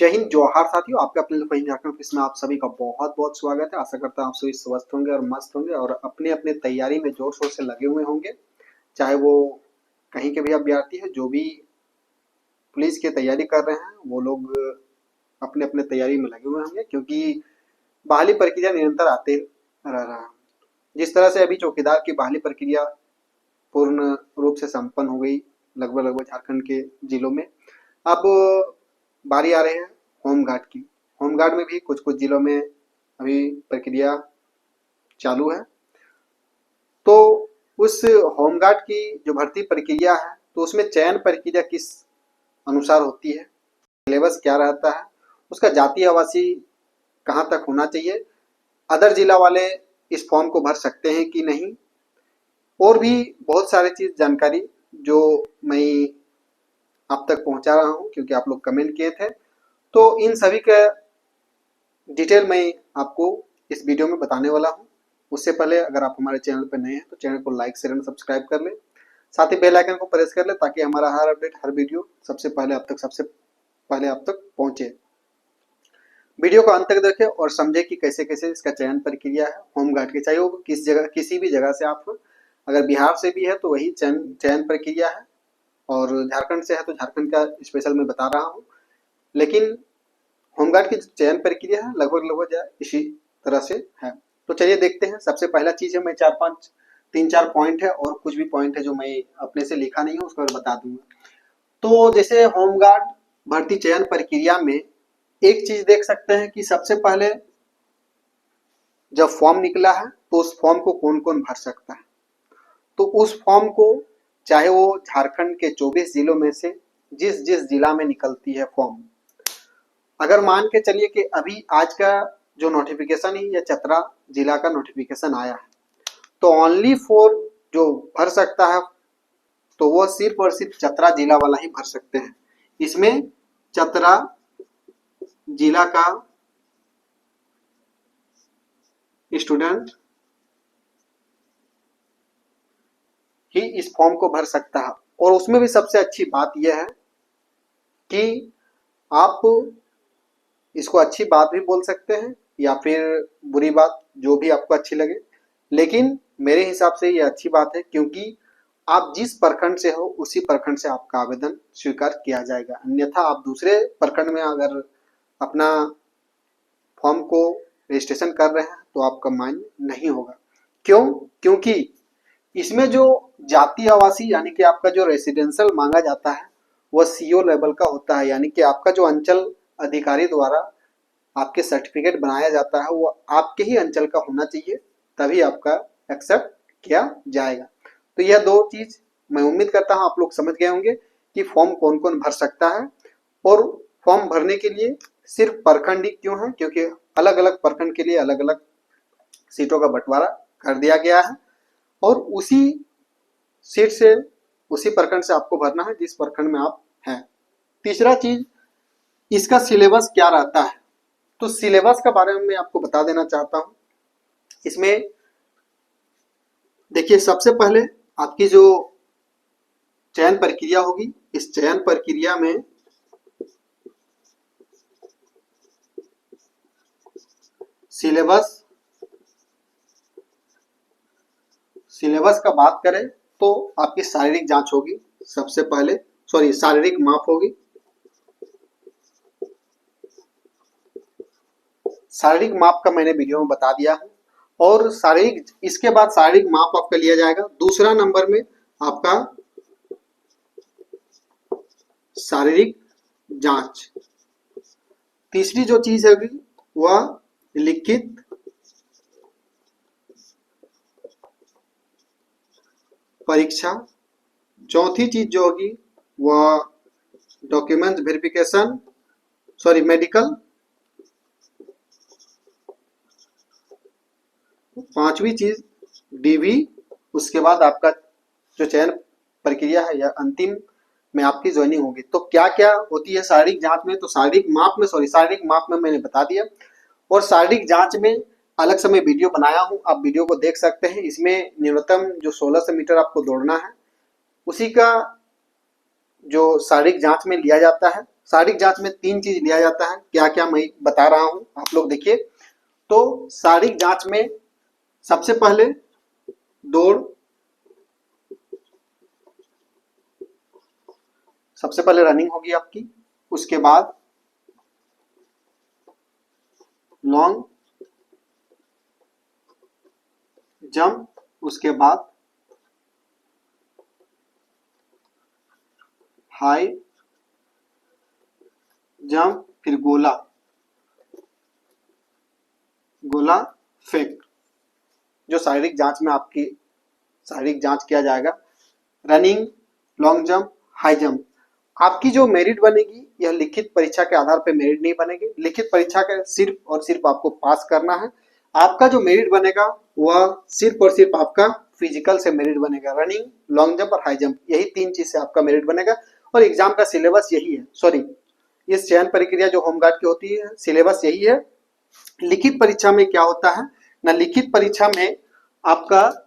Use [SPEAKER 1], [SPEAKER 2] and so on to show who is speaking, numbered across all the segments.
[SPEAKER 1] जय हिंद जोहार साथियों, आपके अपने फहीम झारखंड ऑफिस में आप सभी का बहुत बहुत स्वागत है। आशा करता हूँ आप सभी स्वस्थ होंगे और मस्त होंगे और अपने अपने तैयारी में जोर शोर से लगे हुए होंगे। चाहे वो कहीं के भी अभ्यर्थी है, जो भी पुलिस की तैयारी कर रहे हैं, वो लोग अपने अपने तैयारी में लगे हुए होंगे, क्योंकि बहाली प्रक्रिया निरंतर आते रह रहा है। जिस तरह से अभी चौकीदार की बहाली प्रक्रिया पूर्ण रूप से संपन्न हो गई लगभग लगभग झारखंड के जिलों में, अब बारी आ रही है होमगार्ड की। होमगार्ड में भी कुछ कुछ जिलों में अभी प्रक्रिया चालू है। तो उस होमगार्ड की जो भर्ती प्रक्रिया है, तो उसमें चयन प्रक्रिया किस अनुसार होती है, सिलेबस क्या रहता है, उसका जाति आवासी कहाँ तक होना चाहिए, अदर जिला वाले इस फॉर्म को भर सकते हैं कि नहीं, और भी बहुत सारी चीज जानकारी जो मैं आप तक पहुंचा रहा हूं, क्योंकि आप लोग कमेंट किए थे। तो इन सभी का डिटेल मैं आपको इस वीडियो में बताने वाला हूं। उससे पहले अगर आप हमारे चैनल पर नए हैं तो चैनल को लाइक शेयर एंड सब्सक्राइब कर लें, साथ ही बेल आइकन को प्रेस कर लें, ताकि हमारा हर अपडेट हर वीडियो सबसे पहले आप तक पहुंचे। वीडियो को अंत तक देखें और समझे कि कैसे कैसे इसका चयन प्रक्रिया है होमगार्ड की। चाहे वो किस जगह किसी भी जगह से आप, अगर बिहार से भी है तो वही चयन प्रक्रिया है, और झारखंड से है तो झारखंड का स्पेशल मैं बता रहा हूँ। लेकिन होमगार्ड की चयन प्रक्रिया है लगभग इसी तरह से है। तो चलिए देखते हैं। सबसे पहला चीज है, मैं तीन चार पॉइंट है और कुछ भी पॉइंट है जो मैं अपने से लिखा नहीं हूँ, उसको बता दूंगा। तो जैसे होमगार्ड भर्ती चयन प्रक्रिया में एक चीज देख सकते हैं कि सबसे पहले जब फॉर्म निकला है तो उस फॉर्म को कौन कौन भर सकता है। तो उस फॉर्म को चाहे वो झारखंड के 24 जिलों में से जिस जिस जिला में निकलती है फॉर्म, अगर मान के चलिए कि अभी आज का जो नोटिफिकेशन है या चतरा जिला का नोटिफिकेशन आया है, तो ओनली फॉर जो भर सकता है तो वो सिर्फ और सिर्फ चतरा जिला वाला ही भर सकते हैं। इसमें चतरा जिला का स्टूडेंट ही इस फॉर्म को भर सकता है। और उसमें भी सबसे अच्छी बात यह है कि आप इसको अच्छी बात भी बोल सकते हैं या फिर बुरी बात, जो भी आपको अच्छी लगे, लेकिन मेरे हिसाब से ये अच्छी बात है, क्योंकि आप जिस प्रखंड से हो उसी प्रखंड से आपका आवेदन स्वीकार किया जाएगा। अन्यथा आप दूसरे प्रखंड में अगर अपना फॉर्म को रजिस्ट्रेशन कर रहे हैं तो आपका मान्य नहीं होगा। क्यों? क्योंकि इसमें जो जाति आवासी यानी कि आपका जो रेसिडेंशियल मांगा जाता है वह सीओ लेवल का होता है, यानी कि आपका जो अंचल अधिकारी द्वारा आपके सर्टिफिकेट बनाया जाता है वो आपके ही अंचल का होना चाहिए, तभी आपका एक्सेप्ट किया जाएगा। तो यह दो चीज मैं उम्मीद करता हूं आप लोग समझ गए होंगे कि फॉर्म कौन कौन भर सकता है। और फॉर्म भरने के लिए सिर्फ प्रखंड ही क्यों है, क्योंकि अलग अलग प्रखंड के लिए अलग अलग सीटों का बंटवारा कर दिया गया है, और उसी सीट से उसी प्रखंड से आपको भरना है जिस प्रखंड में आप हैं। तीसरा चीज, इसका सिलेबस क्या रहता है। तो सिलेबस के बारे में मैं आपको बता देना चाहता हूं। इसमें देखिए, सबसे पहले आपकी जो चयन प्रक्रिया होगी, इस चयन प्रक्रिया में सिलेबस का बात करें तो आपकी शारीरिक जांच होगी सबसे पहले, शारीरिक माप होगी। शारीरिक माप का मैंने वीडियो में बता दिया है। और इसके बाद शारीरिक माप आपका लिया जाएगा। दूसरा नंबर में आपका शारीरिक जांच। तीसरी जो चीज होगी वह लिखित परीक्षा। चौथी चीज जो होगी वह डॉक्यूमेंट वेरिफिकेशन, मेडिकल। पांचवी चीज डीवी। उसके बाद आपका जो चयन प्रक्रिया है या अंतिम में आपकी ज्वाइनिंग होगी। तो क्या क्या होती है शारीरिक जांच में, तो शारीरिक माप में मैंने बता दिया। और शारीरिक जांच में अलग से मैं वीडियो बनाया हूं, आप वीडियो को देख सकते हैं। इसमें न्यूनतम जो 1600 मीटर आपको दौड़ना है, उसी का जो शारीरिक जांच में लिया जाता है शारीरिक जांच में 3 चीज लिया जाता है, क्या क्या मैं बता रहा हूं, आप लोग देखिए। तो शारीरिक जांच में सबसे पहले दौड़, सबसे पहले रनिंग होगी आपकी, उसके बाद लॉन्ग जंप, उसके बाद हाई जंप, फिर गोला, गोला फेंक। जो शारीरिक जांच में आपकी शारीरिक जांच किया जाएगा, running, long jump, high jump. आपकी जो मेरिट बनेगी यह लिखित परीक्षा के आधार पर मेरिट नहीं बनेगी। लिखित परीक्षा का सिर्फ और सिर्फ आपको पास करना है। आपका जो मेरिट बनेगा वह सिर्फ और सिर्फ आपका फिजिकल से मेरिट बनेगा। रनिंग, लॉन्ग जंप और हाई जंप, यही 3 चीज से आपका मेरिट बनेगा। और एग्जाम का सिलेबस यही है, सॉरी, ये चयन प्रक्रिया जो होमगार्ड की होती है, सिलेबस यही है। लिखित परीक्षा में क्या होता है ना, लिखित परीक्षा में आपका,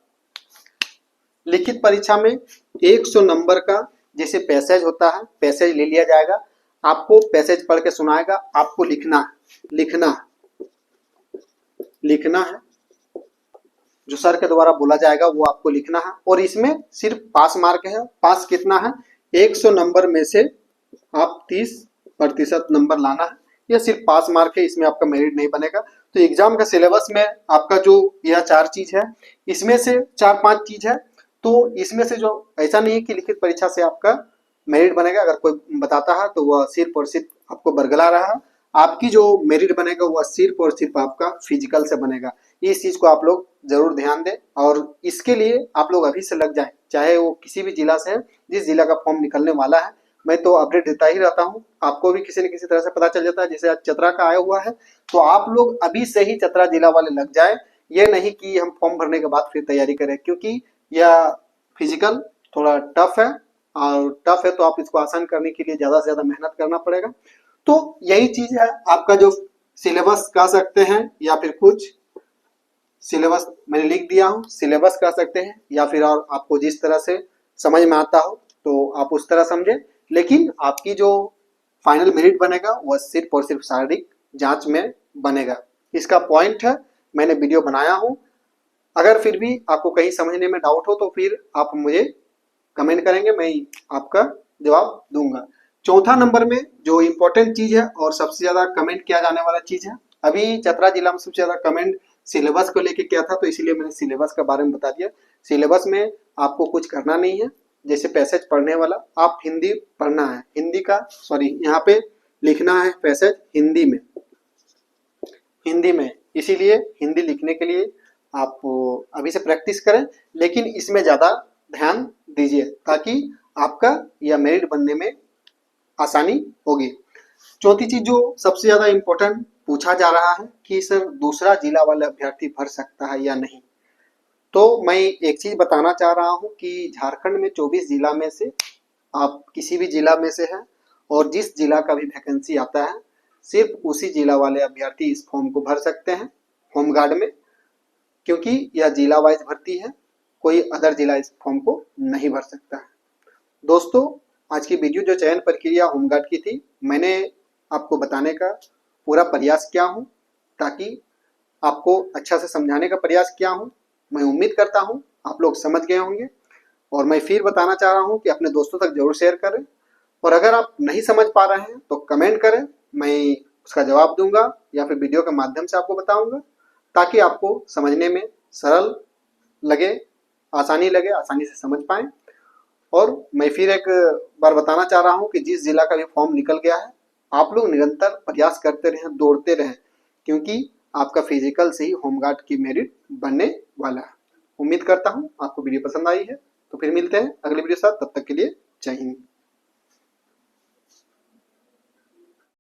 [SPEAKER 1] लिखित परीक्षा में 100 नंबर का जैसे पैसेज होता है, पैसेज ले लिया जाएगा, आपको पैसेज पढ़ के सुनाएगा, आपको लिखना लिखना लिखना है, जो सर के द्वारा बोला जाएगा वो आपको लिखना है। और इसमें सिर्फ पास मार्क है। पास कितना है, 100 नंबर में से आप 30% नंबर लाना है, यह सिर्फ पास मार्क है, इसमें आपका मेरिट नहीं बनेगा। तो एग्जाम का सिलेबस में आपका जो यह 4 चीज है, इसमें से 4-5 चीज है। तो इसमें से जो, ऐसा नहीं है कि लिखित परीक्षा से आपका मेरिट बनेगा, अगर कोई बताता है तो वह सिर्फ और सिर्फ आपको बरगला रहा है। आपकी जो मेरिट बनेगा वह सिर्फ और सिर्फ आपका फिजिकल से बनेगा। इस चीज को आप लोग जरूर ध्यान दें, और इसके लिए आप लोग अभी से लग जाएं, चाहे वो किसी भी जिला से है, जिस जिला का फॉर्म निकलने वाला है। मैं तो अपडेट देता ही रहता हूँ, आपको भी किसी न किसी तरह से पता चल जाता है। जैसे आज चतरा का आया हुआ है, तो आप लोग अभी से ही चतरा जिला वाले लग जाए। ये नहीं कि हम फॉर्म भरने के बाद फिर तैयारी करें, क्योंकि यह फिजिकल थोड़ा टफ है, और टफ है तो आप इसको आसान करने के लिए ज्यादा से ज्यादा मेहनत करना पड़ेगा। तो यही चीज है आपका जो सिलेबस कह सकते हैं, या फिर कुछ सिलेबस मैंने लिख दिया हूँ, सिलेबस कह सकते हैं, या फिर और आपको जिस तरह से समझ में आता हो तो आप उस तरह समझें। लेकिन आपकी जो फाइनल मेरिट बनेगा वह सिर्फ और सिर्फ शारीरिक जांच में बनेगा। इसका पॉइंट है, मैंने वीडियो बनाया हूँ। अगर फिर भी आपको कहीं समझने में डाउट हो तो फिर आप मुझे कमेंट करेंगे, मैं आपका जवाब दूंगा। चौथा नंबर में जो इम्पोर्टेंट चीज है और सबसे ज्यादा कमेंट किया जाने वाला चीज है, अभी चतरा जिला में सबसे ज्यादा कमेंट सिलेबस को लेके किया था, तो इसीलिए मैंने सिलेबस के बारे में बता दिया। सिलेबस में आपको कुछ करना नहीं है, जैसे पैसेज पढ़ने वाला आप हिंदी पढ़ना है, हिंदी का सॉरी यहाँ पे लिखना है पैसेज हिंदी में, हिंदी में। इसीलिए हिंदी लिखने के लिए आप अभी से प्रैक्टिस करें, लेकिन इसमें ज्यादा ध्यान दीजिए ताकि आपका यह मेरिट बनने में आसानी होगी। चौथी चीज जो सबसे ज्यादा इम्पोर्टेंट पूछा जा रहा है कि सर दूसरा जिला वाला अभ्यर्थी भर सकता है या नहीं, तो मैं एक चीज बताना चाह रहा हूं कि झारखंड में 24 जिला में से आप किसी भी जिला में से है, और जिस जिला का भी वैकेंसी आता है सिर्फ उसी जिला वाले अभ्यर्थी इस फॉर्म को भर सकते हैं होमगार्ड में, क्योंकि यह जिला वाइज भर्ती है, कोई अदर जिला इस फॉर्म को नहीं भर सकता है। दोस्तों, आज की वीडियो जो चयन प्रक्रिया होमगार्ड की थी, मैंने आपको बताने का पूरा प्रयास किया हूँ, ताकि आपको अच्छा से समझाने का प्रयास किया हूँ। मैं उम्मीद करता हूँ आप लोग समझ गए होंगे, और मैं फिर बताना चाह रहा हूँ कि अपने दोस्तों तक जरूर शेयर करें, और अगर आप नहीं समझ पा रहे हैं तो कमेंट करें, मैं उसका जवाब दूंगा या फिर वीडियो के माध्यम से आपको बताऊंगा, ताकि आपको समझने में सरल लगे, आसानी लगे, आसानी से समझ पाएं। और मैं फिर एक बार बताना चाह रहा हूं कि जिस जिला का भी फॉर्म निकल गया है, आप लोग निरंतर प्रयास करते रहें, दौड़ते रहें, क्योंकि आपका फिजिकल से ही होमगार्ड की मेरिट बनने वाला है। उम्मीद करता हूं आपको वीडियो पसंद आई है, तो फिर मिलते हैं अगले वीडियो के साथ, तब तक के लिए जय हिंद।